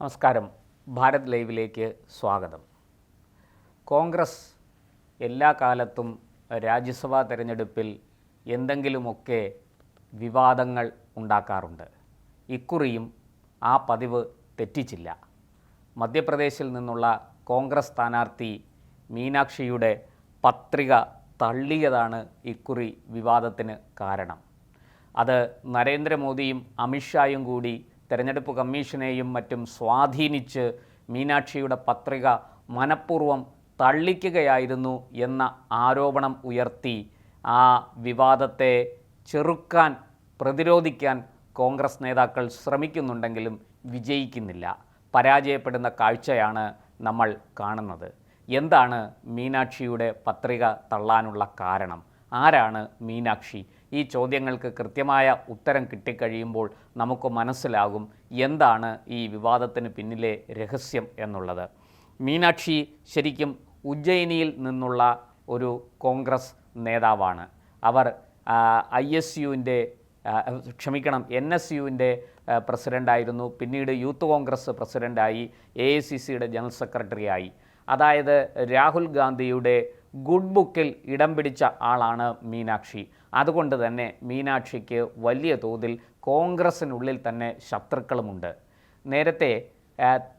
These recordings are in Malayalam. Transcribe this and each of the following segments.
നമസ്കാരം. ഭാരത് ലൈവിലേക്ക് സ്വാഗതം. കോൺഗ്രസ് എല്ലാ കാലത്തും രാജ്യസഭാ തെരഞ്ഞെടുപ്പിൽ എന്തെങ്കിലുമൊക്കെ വിവാദങ്ങൾ ഉണ്ടാക്കാറുണ്ട്. ഇക്കുറിയും ആ പതിവ് തെറ്റിച്ചില്ല. മധ്യപ്രദേശിൽ നിന്നുള്ള കോൺഗ്രസ് സ്ഥാനാർത്ഥി മീനാക്ഷിയുടെ പത്രിക തള്ളിയതാണ് ഇക്കുറി വിവാദത്തിന് കാരണം. അത് നരേന്ദ്രമോദിയും അമിത്ഷായും കൂടി തെരഞ്ഞെടുപ്പ് കമ്മീഷനെയും മറ്റും സ്വാധീനിച്ച് മീനാക്ഷിയുടെ പത്രിക മനഃപൂർവ്വം തള്ളിക്കുകയായിരുന്നു എന്ന ആരോപണം ഉയർത്തി ആ വിവാദത്തെ ചെറുക്കാൻ, പ്രതിരോധിക്കാൻ കോൺഗ്രസ് നേതാക്കൾ ശ്രമിക്കുന്നുണ്ടെങ്കിലും വിജയിക്കുന്നില്ല. പരാജയപ്പെടുന്ന കാഴ്ചയാണ് നമ്മൾ കാണുന്നത്. എന്താണ് മീനാക്ഷിയുടെ പത്രിക തള്ളാനുള്ള കാരണം? ആരാണ് മീനാക്ഷി? ഈ ചോദ്യങ്ങൾക്ക് കൃത്യമായ ഉത്തരം കിട്ടിക്കഴിയുമ്പോൾ നമുക്ക് മനസ്സിലാകും എന്താണ് ഈ വിവാദത്തിന് പിന്നിലെ രഹസ്യം എന്നുള്ളത്. മീനാക്ഷി ശരിക്കും ഉജ്ജയിനിയിൽ നിന്നുള്ള ഒരു കോൺഗ്രസ് നേതാവാണ്. അവർ NSUവിൻ്റെ പ്രസിഡൻ്റായിരുന്നു. പിന്നീട് യൂത്ത് കോൺഗ്രസ് പ്രസിഡൻ്റായി, AICCയുടെ ജനറൽ സെക്രട്ടറിയായി. അതായത് രാഹുൽ ഗാന്ധിയുടെ ഗുഡ് ബുക്കിൽ ഇടം പിടിച്ച ആളാണ് മീനാക്ഷി. അതുകൊണ്ട് തന്നെ മീനാക്ഷിക്ക് വലിയ തോതിൽ കോൺഗ്രസിനുള്ളിൽ തന്നെ ശത്രുക്കളുമുണ്ട്. നേരത്തെ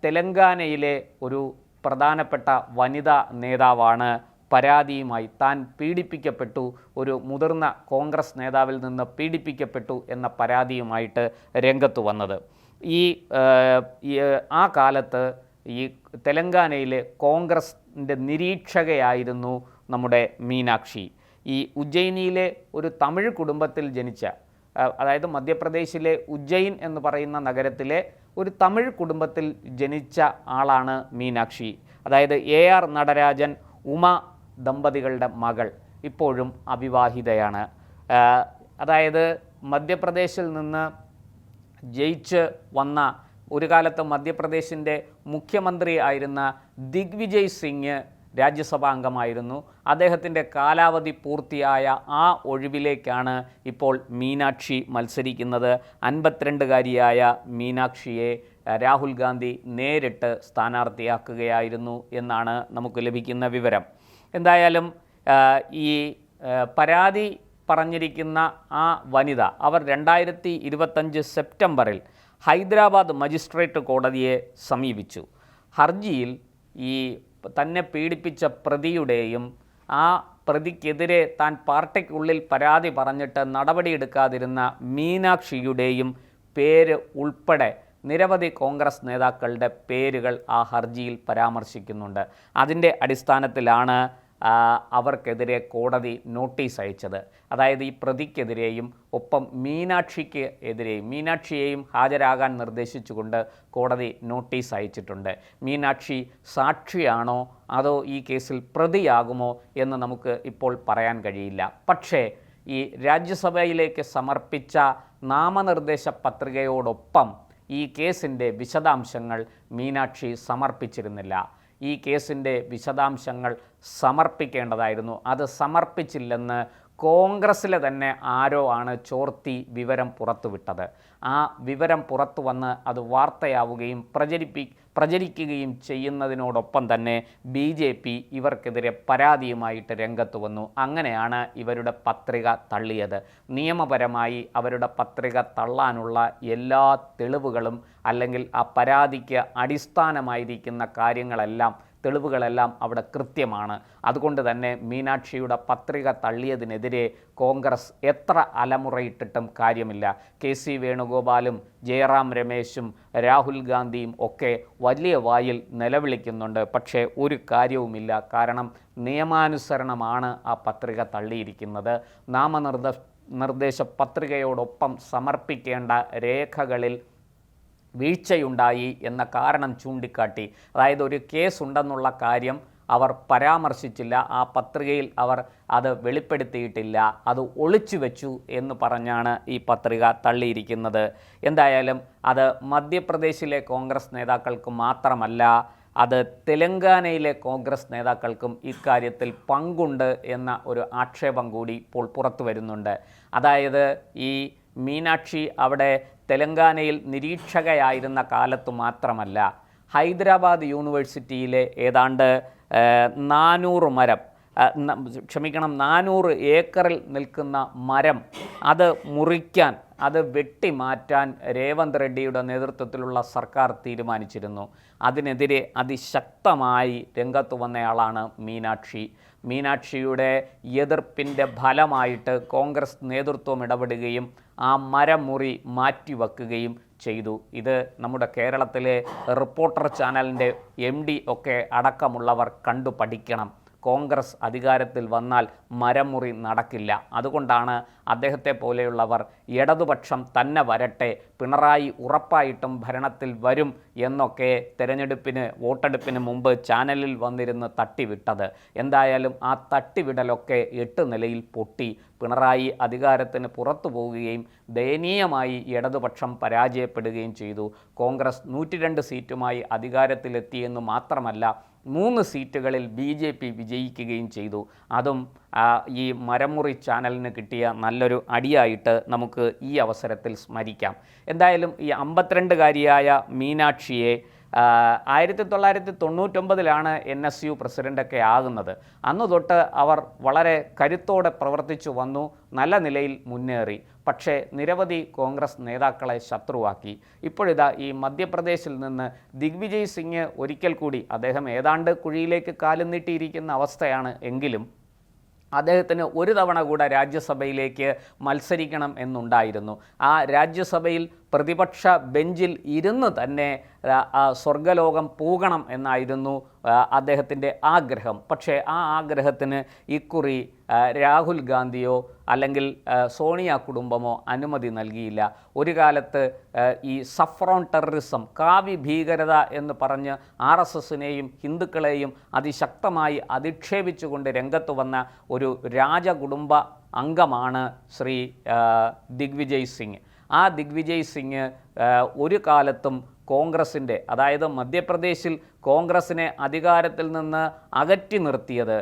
തെലങ്കാനയിലെ ഒരു പ്രധാനപ്പെട്ട വനിതാ നേതാവാണ് പരാതിയുമായി താൻ പീഡിപ്പിക്കപ്പെട്ടു, ഒരു മുതിർന്ന കോൺഗ്രസ് നേതാവിൽ നിന്ന് പീഡിപ്പിക്കപ്പെട്ടു എന്ന പരാതിയുമായിട്ട് രംഗത്ത് വന്നത്. ആ കാലത്ത് ഈ തെലങ്കാനയിലെ കോൺഗ്രസിൻ്റെ നിരീക്ഷകയായിരുന്നു നമ്മുടെ മീനാക്ഷി. ഈ ഉജ്ജയിനിയിലെ ഒരു തമിഴ് കുടുംബത്തിൽ ജനിച്ച, അതായത് മധ്യപ്രദേശിലെ ഉജ്ജയിൻ എന്ന് പറയുന്ന നഗരത്തിലെ ഒരു തമിഴ് കുടുംബത്തിൽ ജനിച്ച ആളാണ് മീനാക്ഷി. അതായത് AR നടരാജൻ, ഉമ ദമ്പതികളുടെ മകൾ. ഇപ്പോഴും അവിവാഹിതയാണ്. അതായത് മധ്യപ്രദേശിൽ നിന്ന് ജയിച്ച് വന്ന, ഒരു കാലത്ത് മധ്യപ്രദേശിൻ്റെ മുഖ്യമന്ത്രി ആയിരുന്ന ദിഗ്വിജയ് സിംഗ് രാജ്യസഭാ അംഗമായിരുന്നു. അദ്ദേഹത്തിൻ്റെ കാലാവധി പൂർത്തിയായ ആ ഒഴിവിലേക്കാണ് ഇപ്പോൾ മീനാക്ഷി മത്സരിക്കുന്നത്. 52-കാരിയായ മീനാക്ഷിയെ രാഹുൽ ഗാന്ധി നേരിട്ട് സ്ഥാനാർത്ഥിയാക്കുകയായിരുന്നു എന്നാണ് നമുക്ക് ലഭിക്കുന്ന വിവരം. എന്തായാലും ഈ പരാതി പറഞ്ഞിരിക്കുന്ന ആ വനിത, അവർ 2025 സെപ്റ്റംബറിൽ ഹൈദരാബാദ് മജിസ്ട്രേറ്റ് കോടതിയെ സമീപിച്ചു. ഹർജിയിൽ ഈ തന്നെ പീഡിപ്പിച്ച പ്രതിയുടെയും ആ പ്രതിക്കെതിരെ താൻ പാർട്ടിക്കുള്ളിൽ പരാതി പറഞ്ഞിട്ട് നടപടിയെടുക്കാതിരുന്ന മീനാക്ഷിയുടെയും പേര് ഉൾപ്പെടെ നിരവധി കോൺഗ്രസ് നേതാക്കളുടെ പേരുകൾ ആ ഹർജിയിൽ പരാമർശിക്കുന്നുണ്ട്. അതിൻ്റെ അടിസ്ഥാനത്തിലാണ് അവർക്കെതിരെ കോടതി നോട്ടീസ് അയച്ചത്. അതായത് ഈ പ്രതിക്കെതിരെയും ഒപ്പം മീനാക്ഷിയെയും ഹാജരാകാൻ നിർദ്ദേശിച്ചുകൊണ്ട് കോടതി നോട്ടീസ് അയച്ചിട്ടുണ്ട്. മീനാക്ഷി സാക്ഷിയാണോ അതോ ഈ കേസിൽ പ്രതിയാകുമോ എന്ന് നമുക്ക് ഇപ്പോൾ പറയാൻ കഴിയില്ല. പക്ഷേ ഈ രാജ്യസഭയിലേക്ക് സമർപ്പിച്ച നാമനിർദ്ദേശ പത്രികയോടൊപ്പം ഈ കേസിൻ്റെ വിശദാംശങ്ങൾ മീനാക്ഷി സമർപ്പിച്ചിരുന്നില്ല. ഈ കേസിൻ്റെ വിശദാംശങ്ങൾ സമർപ്പിക്കേണ്ടതായിരുന്നു. അത് സമർപ്പിച്ചില്ലെന്ന് കോൺഗ്രസ്സിലെ തന്നെ ആരോ ആണ് ചോർത്തി വിവരം പുറത്തുവിട്ടത്. ആ വിവരം പുറത്തു വന്ന് അത് വാർത്തയാവുകയും പ്രചരിക്കുകയും ചെയ്യുന്നതിനോടൊപ്പം തന്നെ BJP ഇവർക്കെതിരെ പരാതിയുമായിട്ട് രംഗത്ത് വന്നു. അങ്ങനെയാണ് ഇവരുടെ പത്രിക തള്ളിയത്. നിയമപരമായി അവരുടെ പത്രിക തള്ളാനുള്ള എല്ലാ തെളിവുകളും, അല്ലെങ്കിൽ ആ പരാതിക്ക് അടിസ്ഥാനമായിരിക്കുന്ന തെളിവുകളെല്ലാം അവിടെ കൃത്യമാണ്. അതുകൊണ്ട് തന്നെ മീനാക്ഷിയുടെ പത്രിക തള്ളിയതിനെതിരെ കോൺഗ്രസ് എത്ര അലമുറയിട്ടിട്ടും കാര്യമില്ല. KC വേണുഗോപാലും ജയറാം രമേശും രാഹുൽ ഗാന്ധിയും ഒക്കെ വലിയ വായിൽ നിലവിളിക്കുന്നുണ്ട്. പക്ഷേ ഒരു കാര്യവുമില്ല. കാരണം നിയമാനുസരണമാണ് ആ പത്രിക തള്ളിയിരിക്കുന്നത്. നാമനിർദ്ദേശ പത്രികയോടൊപ്പം സമർപ്പിക്കേണ്ട രേഖകളിൽ വീഴ്ചയുണ്ടായി എന്ന കാരണം ചൂണ്ടിക്കാട്ടി, അതായത് ഒരു കേസുണ്ടെന്നുള്ള കാര്യം അവർ പരാമർശിച്ചില്ല, ആ പത്രികയിൽ അവർ അത് വെളിപ്പെടുത്തിയിട്ടില്ല, അത് ഒളിച്ചു വെച്ചു എന്ന് പറഞ്ഞാണ് ഈ പത്രിക തള്ളിയിരിക്കുന്നത്. എന്തായാലും അത് മധ്യപ്രദേശിലെ കോൺഗ്രസ് നേതാക്കൾക്ക് മാത്രമല്ല, അത് തെലങ്കാനയിലെ കോൺഗ്രസ് നേതാക്കൾക്കും ഇക്കാര്യത്തിൽ പങ്കുണ്ട് എന്ന ഒരു ആക്ഷേപം കൂടി ഇപ്പോൾ പുറത്തു വരുന്നുണ്ട്. അതായത് ഈ മീനാക്ഷി അവിടെ തെലങ്കാനയിൽ നിരീക്ഷകയായിരുന്ന കാലത്ത് മാത്രമല്ല, ഹൈദരാബാദ് യൂണിവേഴ്സിറ്റിയിലെ ഏതാണ്ട് 400 മരം 400 ഏക്കറിൽ നിൽക്കുന്ന മരം അത് മുറിക്കാൻ, അത് വെട്ടിമാറ്റാൻ രേവന്ത് റെഡ്ഡിയുടെ നേതൃത്വത്തിലുള്ള സർക്കാർ തീരുമാനിച്ചിരുന്നു. അതിനെതിരെ അതിശക്തമായി രംഗത്ത് വന്നയാളാണ് മീനാക്ഷി. മീനാക്ഷിയുടെ എതിർപ്പിൻ്റെ ഫലമായിട്ട് കോൺഗ്രസ് നേതൃത്വം ഇടപെടുകയും ആ മരമുറി മാറ്റിവെക്കുകയും ചെയ്തു. ഇത് നമ്മുടെ കേരളത്തിലെ റിപ്പോർട്ടർ ചാനലിൻ്റെ MD ഒക്കെ അടക്കമുള്ളവർ കണ്ടു പഠിക്കണം. കോൺഗ്രസ് അധികാരത്തിൽ വന്നാൽ മരമുറി നടക്കില്ല. അതുകൊണ്ടാണ് അദ്ദേഹത്തെ പോലെയുള്ളവർ ഇടതുപക്ഷം തന്നെ വരട്ടെ, പിണറായി ഉറപ്പായിട്ടും ഭരണത്തിൽ വരും എന്നൊക്കെ വോട്ടെടുപ്പിന് മുമ്പ് ചാനലിൽ വന്നിരുന്ന് തട്ടിവിട്ടത്. എന്തായാലും ആ തട്ടിവിടലൊക്കെ 8 നിലയിൽ പൊട്ടി. പിണറായി അധികാരത്തിന് പുറത്തു പോവുകയും ദയനീയമായി ഇടതുപക്ഷം പരാജയപ്പെടുകയും ചെയ്തു. കോൺഗ്രസ് 102 സീറ്റുമായി അധികാരത്തിലെത്തിയെന്ന് മാത്രമല്ല, 3 സീറ്റുകളിൽ BJP വിജയിക്കുകയും ചെയ്തു. അതും ഈ മരമുറി ചാനലിന് കിട്ടിയ നല്ലൊരു അടിയായിട്ട് നമുക്ക് ഈ അവസരത്തിൽ സ്മരിക്കാം. എന്തായാലും ഈ 52-കാരിയായ മീനാക്ഷിയെ 1999 NSU പ്രസിഡൻ്റൊക്കെ ആകുന്നത്. അന്ന് തൊട്ട് അവർ വളരെ കരുത്തോടെ പ്രവർത്തിച്ചു വന്നു, നല്ല നിലയിൽ മുന്നേറി. പക്ഷേ നിരവധി കോൺഗ്രസ് നേതാക്കളെ ശത്രുവാക്കി. ഇപ്പോഴിതാ ഈ മധ്യപ്രദേശിൽ നിന്ന് ദിഗ്വിജയ് സിംഗ് ഒരിക്കൽ കൂടി, അദ്ദേഹം ഏതാണ്ട് കുഴിയിലേക്ക് കാലും നീട്ടിയിരിക്കുന്ന അവസ്ഥയാണ് എങ്കിലും അദ്ദേഹത്തിന് ഒരു തവണ കൂടെ രാജ്യസഭയിലേക്ക് മത്സരിക്കണം എന്നുണ്ടായിരുന്നു. ആ രാജ്യസഭയിൽ പ്രതിപക്ഷ ബെഞ്ചിൽ ഇരുന്ന് തന്നെ സ്വർഗലോകം പോകണം എന്നായിരുന്നു അദ്ദേഹത്തിൻ്റെ ആഗ്രഹം. പക്ഷേ ആ ആഗ്രഹത്തിന് ഇക്കുറി രാഹുൽ ഗാന്ധിയോ അല്ലെങ്കിൽ സോണിയ കുടുംബമോ അനുമതി നൽകിയില്ല. ഒരു കാലത്ത് ഈ സഫ്രോൺ ടെററിസം, കാവി ഭീകരത എന്ന് പറഞ്ഞ് RSSനെയും ഹിന്ദുക്കളെയും അതിശക്തമായി അധിക്ഷേപിച്ചുകൊണ്ട് രംഗത്ത് വന്ന ഒരു രാജകുടുംബ അംഗമാണ് ശ്രീ ദിഗ്വിജയ് സിംഗ്. ആ ദിഗ്വിജയ് സിംഗ് ഒരു കാലത്തും കോൺഗ്രസിൻ്റെ, അതായത് മധ്യപ്രദേശിൽ കോൺഗ്രസിനെ അധികാരത്തിൽ നിന്ന് അകറ്റി നിർത്തിയത്,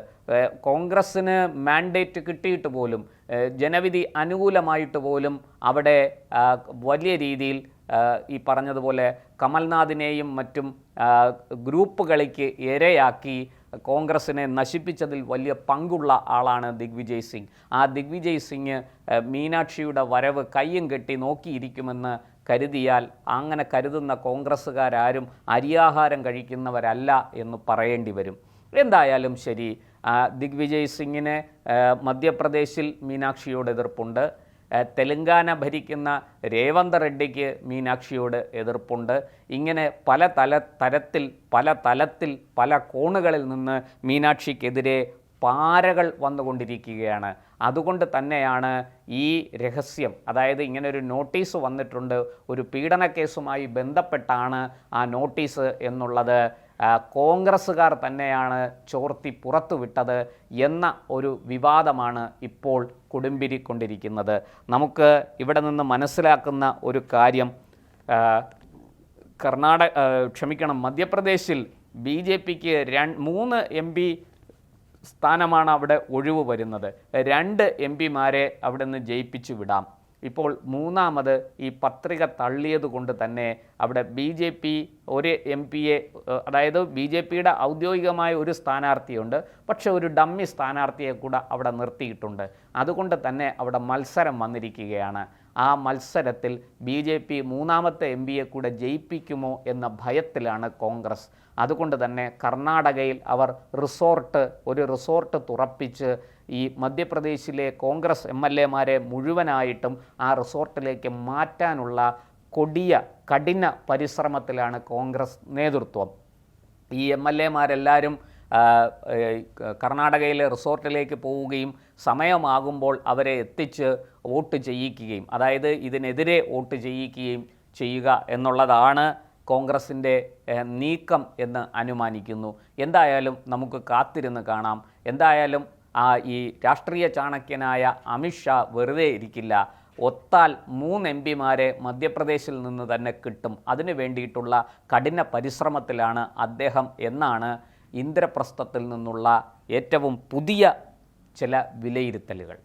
കോൺഗ്രസ്സിന് മാൻഡേറ്റ് കിട്ടിയിട്ട് പോലും, ജനവിധി അനുകൂലമായിട്ട് പോലും അവിടെ വലിയ രീതിയിൽ ഈ പറഞ്ഞതുപോലെ കമൽനാഥിനെയും മറ്റും ഗ്രൂപ്പ് കളിക്ക് ഇരയാക്കി കോൺഗ്രസിനെ നശിപ്പിച്ചതിൽ വലിയ പങ്കുള്ള ആളാണ് ദിഗ്വിജയ് സിംഗ്. ആ ദിഗ്വിജയ് സിംഗ് മീനാക്ഷിയുടെ വരവ് കയ്യും കെട്ടി നോക്കിയിരിക്കുമെന്ന് കരുതിയാൽ, അങ്ങനെ കരുതുന്ന കോൺഗ്രസ്സുകാരും അരിയാഹാരം കഴിക്കുന്നവരല്ല എന്ന് പറയേണ്ടി വരും. എന്തായാലും ശരി, ദിഗ്വിജയ് സിംഗിന് മധ്യപ്രദേശിൽ മീനാക്ഷിയോട് എതിർപ്പുണ്ട്. തെലങ്കാന ഭരിക്കുന്ന രേവന്ത് റെഡ്ഡിക്ക് മീനാക്ഷിയോട് എതിർപ്പുണ്ട്. ഇങ്ങനെ പല തലത്തിൽ പല കോണുകളിൽ നിന്ന് മീനാക്ഷിക്കെതിരെ പാരകൾ വന്നുകൊണ്ടിരിക്കുകയാണ്. അതുകൊണ്ട് തന്നെയാണ് ഈ രഹസ്യം, അതായത് ഇങ്ങനൊരു നോട്ടീസ് വന്നിട്ടുണ്ട്, ഒരു പീഡന കേസുമായി ബന്ധപ്പെട്ടാണ് ആ നോട്ടീസ് എന്നുള്ളത് കോൺഗ്രസ്സുകാർ തന്നെയാണ് ചോർത്തി പുറത്തുവിട്ടത് എന്ന ഒരു വിവാദമാണ് ഇപ്പോൾ കൊടുമ്പിരിക്കൊണ്ടിരിക്കുന്നത്. നമുക്ക് ഇവിടെ നിന്ന് മനസ്സിലാക്കുന്ന ഒരു കാര്യം, മധ്യപ്രദേശിൽ BJPക്ക് 3 MP സ്ഥാനമാണ് അവിടെ ഒഴിവ് വരുന്നത്. 2 MP-മാരെ അവിടെ നിന്ന് ജയിപ്പിച്ചു വിടാം. ഇപ്പോൾ മൂന്നാമത് ഈ പത്രിക തള്ളിയത് കൊണ്ട് തന്നെ അവിടെ BJP ഒരു MP-യെ, അതായത് BJPയുടെ ഔദ്യോഗികമായ ഒരു സ്ഥാനാർത്ഥിയുണ്ട്, പക്ഷെ ഒരു ഡമ്മി സ്ഥാനാർത്ഥിയെ കൂടെ അവിടെ നിർത്തിയിട്ടുണ്ട്. അതുകൊണ്ട് തന്നെ അവിടെ മത്സരം വന്നിരിക്കുകയാണ്. ആ മത്സരത്തിൽ BJP മൂന്നാമത്തെ MP-യെ കൂടെ ജയിപ്പിക്കുമോ എന്ന ഭയത്തിലാണ് കോൺഗ്രസ്. അതുകൊണ്ട് തന്നെ കർണാടകയിൽ അവർ ഒരു റിസോർട്ട് തുറപ്പിച്ച് ഈ മധ്യപ്രദേശിലെ കോൺഗ്രസ് MLA-മാരെ മുഴുവനായിട്ടും ആ റിസോർട്ടിലേക്ക് മാറ്റാനുള്ള കഠിന പരിശ്രമത്തിലാണ് കോൺഗ്രസ് നേതൃത്വം. ഈ MLA-മാരെല്ലാവരും കർണാടകയിലെ റിസോർട്ടിലേക്ക് പോവുകയും സമയമാകുമ്പോൾ അവരെ എത്തിച്ച് വോട്ട് ചെയ്യിക്കുകയും, അതായത് ഇതിനെതിരെ വോട്ട് ചെയ്യിക്കുകയും ചെയ്യുക എന്നുള്ളതാണ് കോൺഗ്രസിൻ്റെ നീക്കം എന്ന് അനുമാനിക്കുന്നു. എന്തായാലും നമുക്ക് കാത്തിരുന്ന് കാണാം. എന്തായാലും ഈ രാഷ്ട്രീയ ചാണക്യനായ അമിത്ഷാ വെറുതെ ഇരിക്കില്ല. ഒത്താൽ 3 MP-മാരെ മധ്യപ്രദേശിൽ നിന്ന് തന്നെ കിട്ടും. അതിനു വേണ്ടിയിട്ടുള്ള കഠിന പരിശ്രമത്തിലാണ് അദ്ദേഹം എന്നാണ് ഇന്ദ്രപ്രസ്ഥത്തിൽ നിന്നുള്ള ഏറ്റവും പുതിയ ചില വിലയിരുത്തലുകൾ.